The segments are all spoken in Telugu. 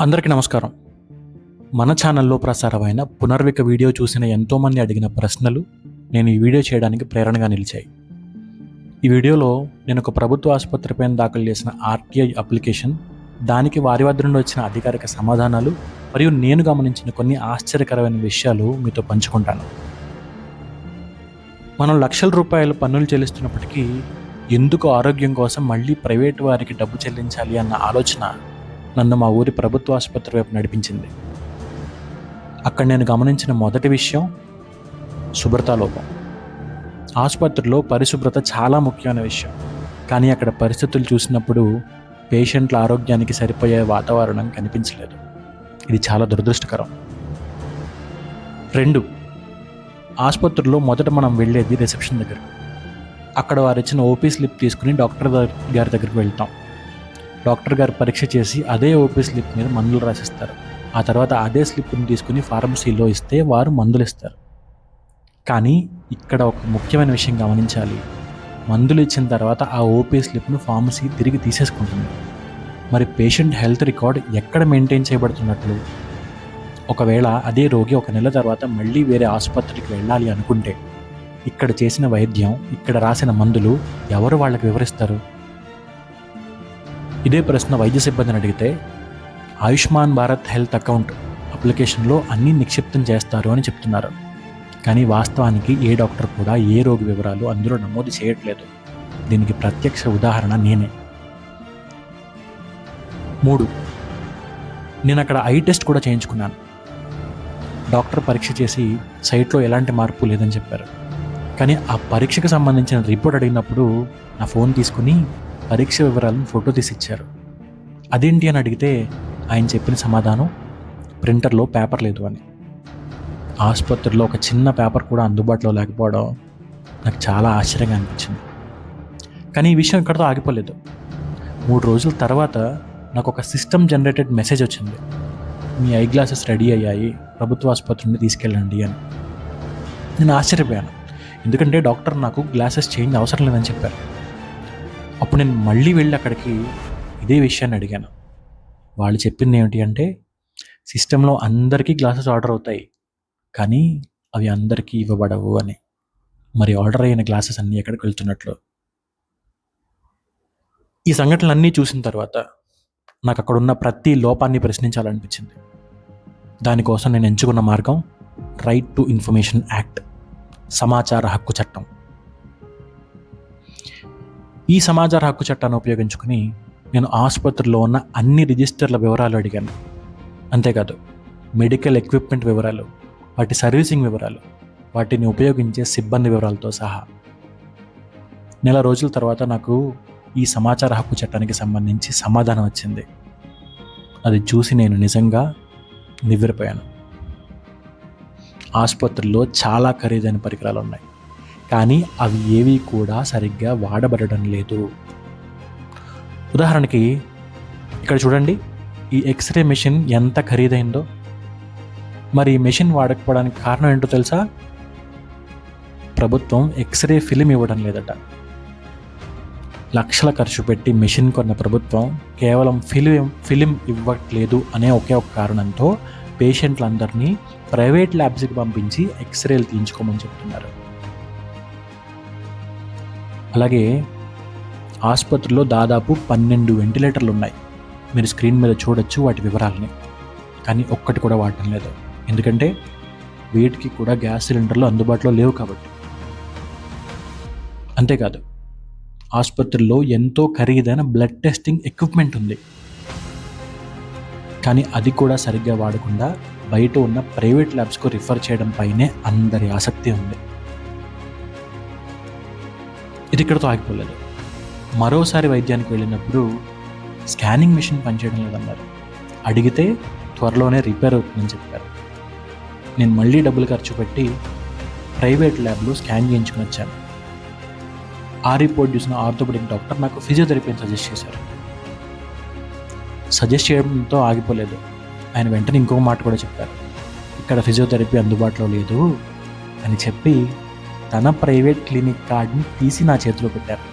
అందరికీ నమస్కారం. మన ఛానల్లో ప్రసారమైన పునర్విక వీడియో చూసిన ఎంతోమంది అడిగిన ప్రశ్నలు నేను ఈ వీడియో చేయడానికి ప్రేరణగా నిలిచాయి. ఈ వీడియోలో నేను ఒక ప్రభుత్వ ఆసుపత్రిపైన దాఖలు చేసిన ఆర్టీఐ అప్లికేషన్, దానికి వారి వద్ద నుండి వచ్చిన అధికారిక సమాధానాలు మరియు నేను గమనించిన కొన్ని ఆశ్చర్యకరమైన విషయాలు మీతో పంచుకుంటాను. మనం లక్షల రూపాయల పన్నులు చెల్లిస్తున్నప్పటికీ ఎందుకు ఆరోగ్యం కోసం మళ్ళీ ప్రైవేటు వారికి డబ్బు చెల్లించాలి అన్న ఆలోచన నన్ను మా ఊరి ప్రభుత్వ ఆసుపత్రి వైపు నడిపించింది. అక్కడ నేను గమనించిన మొదటి విషయం శుభ్రతా లోపం. ఆసుపత్రిలో పరిశుభ్రత చాలా ముఖ్యమైన విషయం, కానీ అక్కడ పరిస్థితులు చూసినప్పుడు పేషెంట్ల ఆరోగ్యానికి సరిపోయే వాతావరణం కనిపించలేదు. ఇది చాలా దురదృష్టకరం. 2, ఆసుపత్రిలో మొదట మనం వెళ్ళేది రిసెప్షన్ దగ్గర. అక్కడ వారు ఇచ్చిన ఓపీ స్లిప్ తీసుకుని డాక్టర్ గారి దగ్గరికి వెళ్తాం. డాక్టర్ గారు పరీక్ష చేసి అదే ఓపీ స్లిప్ మీద మందులు రాసిస్తారు. ఆ తర్వాత అదే స్లిప్ని తీసుకుని ఫార్మసీలో ఇస్తే వారు మందులు ఇస్తారు. కానీ ఇక్కడ ఒక ముఖ్యమైన విషయం గమనించాలి. మందులు ఇచ్చిన తర్వాత ఆ ఓపీ స్లిప్ను ఫార్మసీ తిరిగి తీసేసుకుంటుంది. మరి పేషెంట్ హెల్త్ రికార్డ్ ఎక్కడ మెయింటైన్ చేయబడుతున్నట్లు? ఒకవేళ అదే రోగి 1 నెల తర్వాత మళ్ళీ వేరే ఆసుపత్రికి వెళ్ళాలి అనుకుంటే ఇక్కడ చేసిన వైద్యం, ఇక్కడ రాసిన మందులు ఎవరు వాళ్ళకి వివరిస్తారు? ఇదే ప్రశ్న వైద్య సిబ్బందిని అడిగితే ఆయుష్మాన్ భారత్ హెల్త్ అకౌంట్ అప్లికేషన్లో అన్నీ నిక్షిప్తం చేస్తారు అని చెప్తున్నారు. కానీ వాస్తవానికి ఏ డాక్టర్ కూడా ఏ రోగి వివరాలు అందులో నమోదు చేయట్లేదు. దీనికి ప్రత్యక్ష ఉదాహరణ నేనే. 3, నేను అక్కడ ఐ టెస్ట్ కూడా చేయించుకున్నాను. డాక్టర్ పరీక్ష చేసి సైట్లో ఎలాంటి మార్పు లేదని చెప్పారు. కానీ ఆ పరీక్షకు సంబంధించిన రిపోర్ట్ అడిగినప్పుడు నా ఫోన్ తీసుకుని పరీక్ష వివరాలను ఫోటో తీసి ఇచ్చారు. అదేంటి అని అడిగితే ఆయన చెప్పిన సమాధానం ప్రింటర్లో పేపర్ లేదు అని. ఆసుపత్రిలో ఒక చిన్న పేపర్ కూడా అందుబాటులో లేకపోవడం నాకు చాలా ఆశ్చర్యంగా అనిపించింది. కానీ ఈ విషయం ఇక్కడితో ఆగిపోలేదు. 3 రోజుల తర్వాత నాకు ఒక సిస్టమ్ జనరేటెడ్ మెసేజ్ వచ్చింది. మీ ఐ గ్లాసెస్ రెడీ అయ్యాయి, ప్రభుత్వ ఆసుపత్రి నుండి తీసుకెళ్ళండి అని. నేను ఆశ్చర్యపోయాను, ఎందుకంటే డాక్టర్ నాకు గ్లాసెస్ చేంజ్ అవసరం లేదని చెప్పారు. అప్పుడు నేను మళ్ళీ వెళ్ళి అక్కడికి ఇదే విషయాన్ని అడిగాను. వాళ్ళు చెప్పింది ఏమిటి అంటే, సిస్టంలో అందరికీ గ్లాసెస్ ఆర్డర్ అవుతాయి, కానీ అవి అందరికీ ఇవ్వబడవు అని. మరి ఆర్డర్ అయిన గ్లాసెస్ అన్నీ ఎక్కడికి వెళ్తున్నట్లు? ఈ సంఘటనలన్నీ చూసిన తర్వాత నాకు అక్కడున్న ప్రతి లోపాన్ని ప్రశ్నించాలనిపించింది. దానికోసం నేను ఎంచుకున్న మార్గం రైట్ టు ఇన్ఫర్మేషన్ యాక్ట్, సమాచార హక్కు చట్టం. ఈ సమాచార హక్కు చట్టాన్ని ఉపయోగించుకుని నేను ఆసుపత్రిలో ఉన్న అన్ని రిజిస్టర్ల వివరాలు అడిగాను. అంతేకాదు, మెడికల్ ఎక్విప్మెంట్ వివరాలు, వాటి సర్వీసింగ్ వివరాలు, వాటిని ఉపయోగించే సిబ్బంది వివరాలతో సహా. 1 నెల రోజుల తర్వాత నాకు ఈ సమాచార హక్కు చట్టానికి సంబంధించి సమాధానం వచ్చింది. అది చూసి నేను నిజంగా నివ్వెరపోయాను. ఆసుపత్రుల్లో చాలా ఖరీదైన పరికరాలు ఉన్నాయి, కానీ అవి ఏవి కూడా సరిగ్గా వాడబడడం లేదు. ఉదాహరణకి ఇక్కడ చూడండి, ఈ ఎక్స్రే మెషిన్ ఎంత ఖరీదైందో. మరి ఈ మెషిన్ వాడకపోవడానికి కారణం ఏంటో తెలుసా? ప్రభుత్వం ఎక్స్రే ఫిలిం ఇవ్వడం లేదట. లక్షల ఖర్చు పెట్టి మెషిన్ కొన్న ప్రభుత్వం కేవలం ఫిలిం ఇవ్వట్లేదు అనే ఒకే ఒక కారణంతో పేషెంట్లందరినీ ప్రైవేట్ ల్యాబ్స్కి పంపించి ఎక్స్రేలు తీయించుకోమని చెప్తున్నారు. అలాగే ఆసుపత్రిలో దాదాపు 12 వెంటిలేటర్లు ఉన్నాయి. మీరు స్క్రీన్ మీద చూడొచ్చు వాటి వివరాలని. కానీ ఒక్కటి కూడా వాడటం లేదు, ఎందుకంటే వీటికి కూడా గ్యాస్ సిలిండర్లు అందుబాటులో లేవు కాబట్టి. అంతేకాదు, ఆసుపత్రిలో ఎంతో ఖరీదైన బ్లడ్ టెస్టింగ్ ఎక్విప్మెంట్ ఉంది, కానీ అది కూడా సరిగ్గా వాడకుండా బయట ఉన్న ప్రైవేట్ ల్యాబ్స్కు రిఫర్ చేయడం పైనే అందరి ఆసక్తి ఉంది. ఇది ఇక్కడతో ఆగిపోలేదు. మరోసారి వైద్యానికి వెళ్ళినప్పుడు స్కానింగ్ మిషన్ పనిచేయడం లేదన్నారు. అడిగితే త్వరలోనే రిపేర్ అవుతుందని చెప్పారు. నేను మళ్ళీ డబ్బులు ఖర్చు పెట్టి ప్రైవేట్ ల్యాబ్లో స్కాన్ చేయించుకుని వచ్చాను. ఆ రిపోర్ట్ చూసిన ఆర్థోపెడిక్ డాక్టర్ నాకు ఫిజియోథెరపీని సజెస్ట్ చేశారు. సజెస్ట్ చేయడంతో ఆగిపోలేదు. ఆయన వెంటనే ఇంకొక మాట కూడా చెప్పారు, ఇక్కడ ఫిజియోథెరపీ అందుబాటులో లేదు అని చెప్పి తన ప్రైవేట్ క్లినిక్ కార్డ్ని తీసి నా చేతిలో పెట్టారు.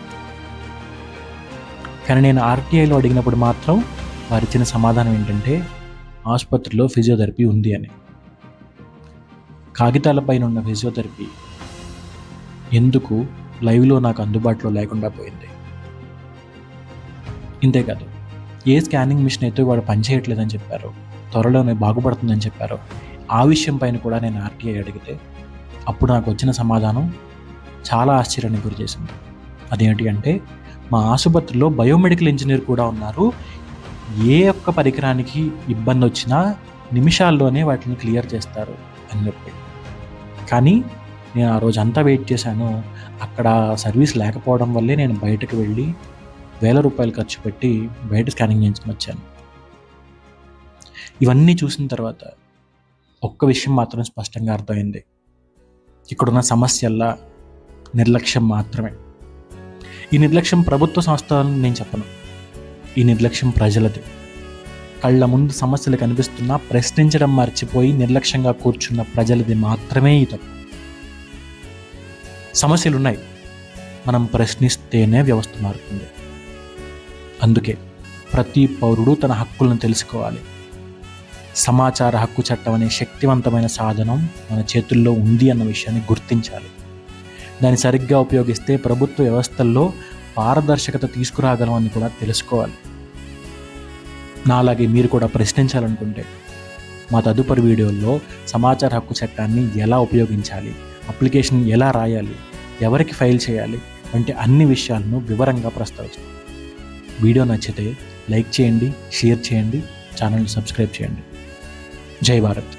కానీ నేను ఆర్టీఐలో అడిగినప్పుడు మాత్రం వారిచ్చిన సమాధానం ఏంటంటే, ఆసుపత్రిలో ఫిజియోథెరపీ ఉంది అని. కాగితాలపైన ఉన్న ఫిజియోథెరపీ ఎందుకు లైవ్లో నాకు అందుబాటులో లేకుండా పోయింది? ఇంతేకాదు, ఏ స్కానింగ్ మిషన్ అయితే వాడు పనిచేయట్లేదని చెప్పారో, త్వరలోనే బాగుపడుతుందని చెప్పారో, ఆ విషయం పైన కూడా నేను ఆర్టీఐ అడిగితే అప్పుడు నాకు వచ్చిన సమాధానం చాలా ఆశ్చర్యానికి గురి చేసింది. అదేంటి అంటే, మా ఆసుపత్రిలో బయోమెడికల్ ఇంజనీర్ కూడా ఉన్నారు, ఏ ఒక్క పరికరానికి ఇబ్బంది వచ్చినా నిమిషాల్లోనే వాటిని క్లియర్ చేస్తారు అని చెప్పి. కానీ నేను ఆ రోజు అంతా వెయిట్ చేశాను. అక్కడ సర్వీస్ లేకపోవడం వల్లే నేను బయటకు వెళ్ళి ₹1000 ఖర్చు పెట్టి బయట స్కానింగ్ చేయించుకుని వచ్చాను. ఇవన్నీ చూసిన తర్వాత ఒక్క విషయం మాత్రం స్పష్టంగా అర్థమైంది. ఇక్కడున్న సమస్యల్లా నిర్లక్ష్యం మాత్రమే. ఈ నిర్లక్ష్యం ప్రభుత్వ సంస్థలని నేను చెప్పను. ఈ నిర్లక్ష్యం ప్రజలది. కళ్ళ ముందు సమస్యలు కనిపిస్తున్నా ప్రశ్నించడం మర్చిపోయి నిర్లక్ష్యంగా కూర్చున్న ప్రజలది మాత్రమే ఈ తప్పు. సమస్యలున్నాయి, మనం ప్రశ్నిస్తేనే వ్యవస్థ మారుతుంది. అందుకే ప్రతి పౌరుడు తన హక్కులను తెలుసుకోవాలి. సమాచార హక్కు చట్టం అనే శక్తివంతమైన సాధనం మన చేతుల్లో ఉంది అన్న విషయాన్ని గుర్తించాలి. దాన్ని సరిగ్గా ఉపయోగిస్తే ప్రభుత్వ వ్యవస్థల్లో పారదర్శకత తీసుకురాగలం అని కూడా తెలుసుకోవాలి. నాలాగే మీరు కూడా ప్రశ్నించాలనుకుంటే మా తదుపరి వీడియోల్లో సమాచార హక్కు చట్టాన్ని ఎలా ఉపయోగించాలి, అప్లికేషన్ ఎలా రాయాలి, ఎవరికి ఫైల్ చేయాలి వంటి అన్ని విషయాలను వివరంగా ప్రస్తావిస్తాం. వీడియో నచ్చితే లైక్ చేయండి, షేర్ చేయండి, ఛానల్ని సబ్స్క్రైబ్ చేయండి. జై భారత్.